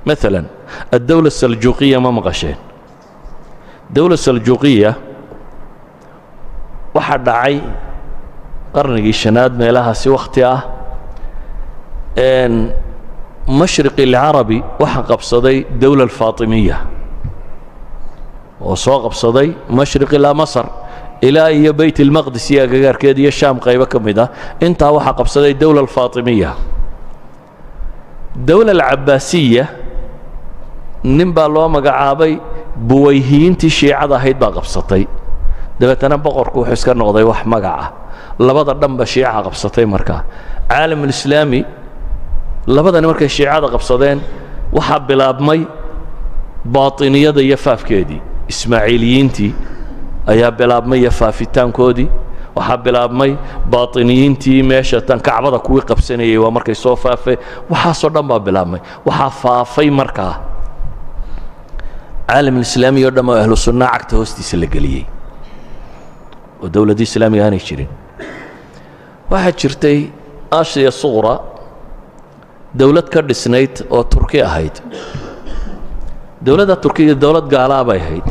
مثلا الدولة السلجوقية ما مقشين الدولة السلجوقية waxaa dhacay qarnigii shanaad meelahaasi wakhti ah mashriqi alcarabi waxaa qabsaday dowla alfaatimiya oo soo qabsaday mashriq ilaa masar ilaa iyo bayt almaqdis iyo agagaarkeed iyo shaam qaybo ka mid ah intaa waxaa qabsaday dowla alfaatimiya dowla alcabaasiya nin baa loo magacaabay buwayhiyiintii shiicada ahayd baa qabsatay dabeetana boqorku wuxuu iska noqday wax magaca labada dhanba shiica qabsatay markaa caalamulislaami labadani markay shiicada qabsadeen waxaa bilaabmay baatiniyada iyo faafkeedii ismaaciiliyiintii ayaa bilaabmay iyo faafitaankoodii waxaa bilaabmay baatiniyiintii meesha tan kacbada kuwii qabsanayay waa markay soo faafeen waxaasoo dhan baa bilaabmay waxaa faafay markaa caalamulislaami oo dhan oo ahlu sunna cagta hoostiisa la geliyey oo dowladda islaamiga aanay jirin waxaa jirtay aasiya suqra dowlad ka dhisnayd oo turki ahayd dowladda turkiga dowlad gaalaa bay ahayd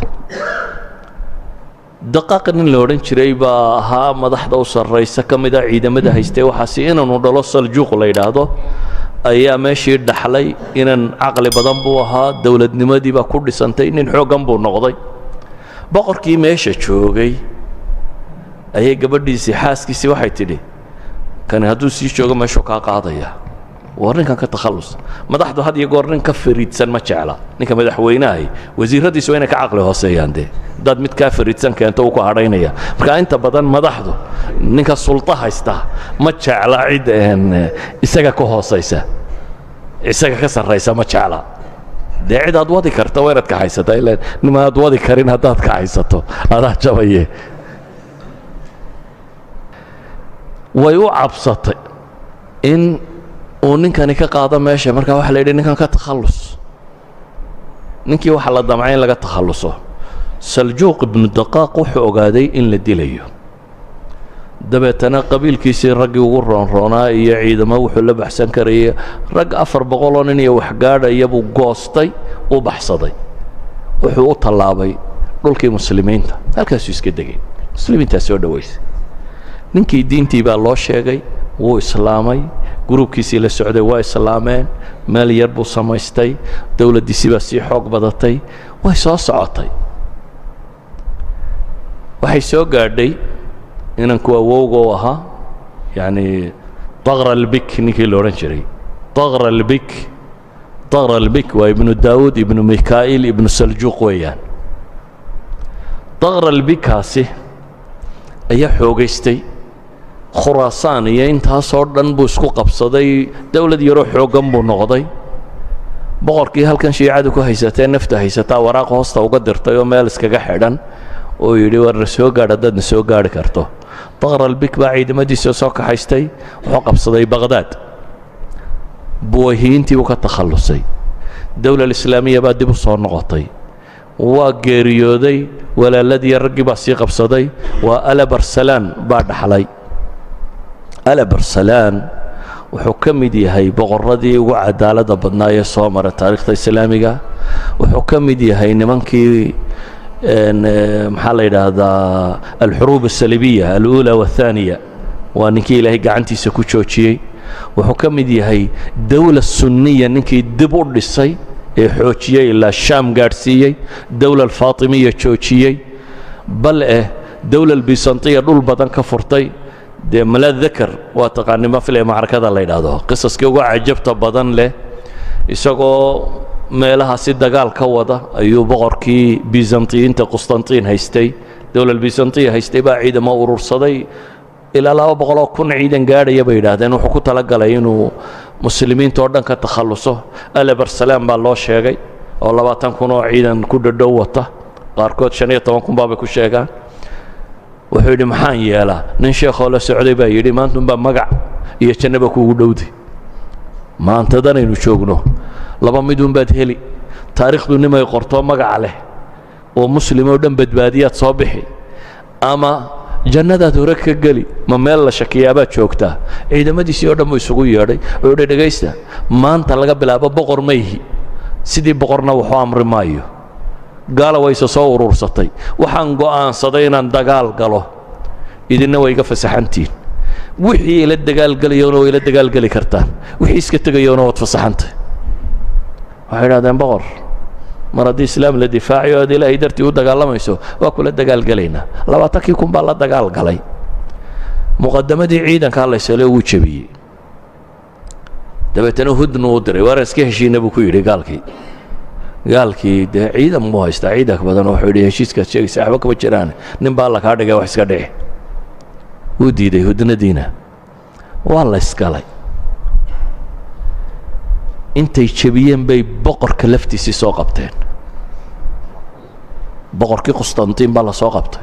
daqaaq nin la odhan jiray baa ahaa madaxda u sarraysa ka mida ciidamada haystay waxaasi inaanu dhalo saljuuq la yidhaahdo ayaa meeshii dhaxlay inan caqli badan buu ahaa dowladnimadii baa ku dhisantay nin xooggan buu noqday boqorkii meesha joogay ayay gabadhiisii xaaskiisii waxay tidhi kani hadduu sii joogo meeshuu kaa qaadaya war ninkan ka takhallus madaxdu had iyo goor nin ka fariidsan ma jecla ninka madaxweynahay wasiiradiisu waa inay ka caqli hooseeyaan dee dad mid kaa fariidsan keento uu ku hadhaynaya marka inta badan madaxdu ninka sulta haysta ma jecla cid isaga ka hoosaysa isaga ka sarraysa ma jecla dee cid aad wadi karta waa inaad ka haysataa ilaan nima aad wadi karin haddaad ka haysato adaa jabaye way u cabsatay in uu ninkani ka qaado meesha markaa waxa la yidhi ninkan ka takhallus ninkii waxa la damcay in laga takhalluso saljuuq ibnu daqaaq wuxuu ogaaday in la dilayo dabeetana qabiilkiisii raggii ugu roonroonaa iyo ciidamo wuxuu la baxsan karayay rag 400 oo nin iyo waxgaadhaya buu goostay u baxsaday wuxuu u tallaabay dhulkii muslimiinta halkaasuu iska degay muslimiintaa soo dhawaysay ninkii diintii baa loo sheegay wuu islaamay gruubkiisii la socday waa islaameen meel yar buu samaystay dowladdiisii baa sii xoog badatay way soo socotay waxay soo gaadhay inanku awowga u ahaa yacni daqra albik ninkii la odhan jiray daqra albik waa ibnu daawuud ibnu mikaa'il ibnu saljuuq weeyaan daqra albikaasi ayaa xoogaystay khuraasaan iyo intaasoo dhan buu isku qabsaday dowlad yaroo xooggan buu noqday boqorkii halkan shiicadu ku haysatee nafta haysataa waraaq hoosta uga dirtay oo meel iskaga xidhan oo yidhi warna soo gaadh haddaadna soo gaadhi karto daqra albik baa ciidamadiisa soo kaxaystay wuxuu qabsaday baqhdaad buwayhiyiintii buu ka takhallusay dowla alislaamiya baa dib u soo noqotay waa geeriyooday walaaladii raggii baa sii qabsaday waa alabarsalaan baa dhaxlay alabarsalaan wuxuu ka mid yahay boqorradii ugu cadaaladda badnaa ee soo mara taariikhda islaamiga wuxuu ka mid yahay nimankii maxaa la yidhaahdaa alxuruub asalibiya aluula waathaaniya waa ninkii ilaahay gacantiisa ku joojiyey wuxuu ka mid yahay dowla sunniya ninkii dib u dhisay ee xoojiyey ilaa shaam gaadhsiiyey dowla alfaatimiya joojiyey bal dowla albisantiya dhul badan ka furtay dee malad dakar waa taqaani mafle macrakada la yidhaahdo qisaskii uga cajabta badan leh isagoo meelahaasi dagaal ka wada ayuu boqorkii bizantiyiinta qustantiin haystay dowla albisantiya haystay baa ciidamo urursaday ilaa 200 kun ciidan gaadhaya bay yidhaahdeen wuxuu ku talagalay inuu muslimiinta oo dhan ka takhalluso alabarsalaan baa loo sheegay oo 20 kun oo ciidan ku dhadhow wata qaarkood 15 kun baabay ku sheegaan wuxuu yidhi maxaan yeelaa nin sheekhoo la socday baa yidhi maantunbaa magac iyo jannaba kuugu dhowday maantadanaynu joogno laba midunbaad heli taariikhdu nimay qortoo magaca leh oo muslim oo dhan badbaadiyaad soo bixi ama jannadaad hore ka geli ma meel la shakiyaabaad joogtaa ciidamadiisii oo dhan buu isugu yeedhay oo yidhi dhegaysta maanta laga bilaabo boqor mayhi sidii boqorna wuxuu amri maayo gaala wayse soo urursatay waxaan go'aansaday inaan dagaal galo idinna way iga fasaxantiin wixii ila dagaalgalayoona way ila dagaalgali kartaan wixii iska tegayoona waad fasaxantay waxay idhahdeen boqor mar haddii islaam la difaaciyo aad ilaahay dartii u dagaalamayso waa kula dagaalgalaynaa 20 kun baa la dagaal galay muqadamadii ciidanka la isla uu jabiyey dabeetana hudnu u diray war iska heshiina buu ku yidhi gaalkii dee ciidan muu haystaa ciidanka badan wuxuu yidhi heshiiskaad sheegaysa waxba kama jiraan nin baa la kaa dhigay wax iska dhici wuu diiday hudnadiina waa la isgalay intay jabiyeen bay boqorka laftiisii soo qabteen boqorkii Qustantiin baa la soo qabtay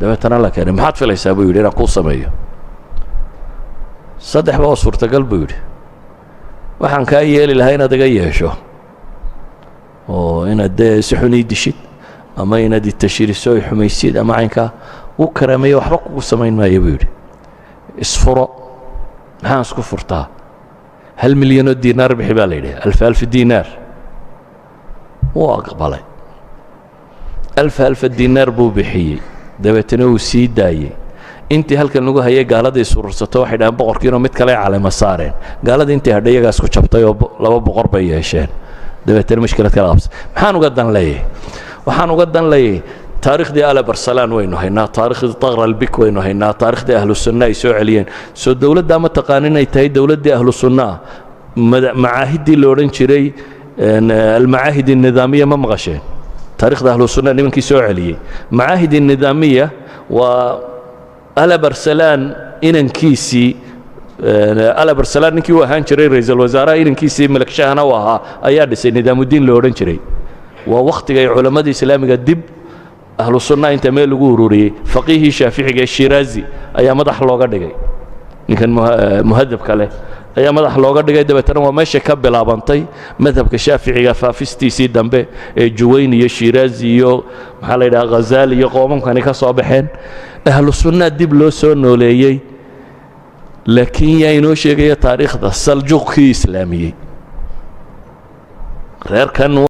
dabeetana la keenay maxaad filaysaa buu yidhi inaan kuu sameeyo saddex baa suurtagal buu yidhi waxaan kaa yeeli lahaa inaad iga yeesho oo inaad si xun ii dishid ama inaad itashiriso ay xumaysid ama caynkaa u karameeyo waxba kugu samayn maayo buu yidhi isfuro maxaan isku furtaa 1 milyan oo diinaar bixi baa la yidhi 1000 diinaar wuu aqbalay 1000 diinaar buu bixiyey dabeetana uu sii daayey intii halkan lagu hayay gaaladii surursato waxay dhahan boqorkiina mid kale calama saareen gaaladii intii hadhay iyaga isku jabtay oo laba boqor bay yeesheen dabeetana mushkilad kala qabsay maxaan uga dan leeyahay waxaan uga dan leeyahay taariikhdii ala barsalaan waynu haynaa taariikhdii taqra albik waynu haynaa taariikhdii ahlu sunna ay soo celiyeen soo dawladda ma taqaanin ay tahay dawladdii ahlu sunna macaahidii la odhan jiray almacaahid الnidaamiya ma maqasheen taariikhda ahlu sunna nimankii soo celiyey macaahid الnidaamiya waa ala barsalaan inankiisii ala barsalaan ninkii u ahaan jiray ra'iisul wasaaraha inankiisii malak shahna u ahaa ayaa dhisay nidaamudiin la odhan jiray waa waqtiga ay culammadii islaamiga dib ahlu sunna inta meel lagu ururiyey faqiihii shaaficiga shiraazi ayaa madax looga dhigay ninkan muhadabka leh ayaa madax looga dhigay dabeetana waa meesha ka bilaabantay madhabka shaaficiga faafistiisii dambe ee juwayn iyo shiraazi iyo maxaa la yidhaha ghazaali iyo qoomamkani ka soo baxeen ahlu sunna dib loo soo nooleeyey laakiin yaa inoo sheegaya taariikhda saljuqkii islaamiyey reerkan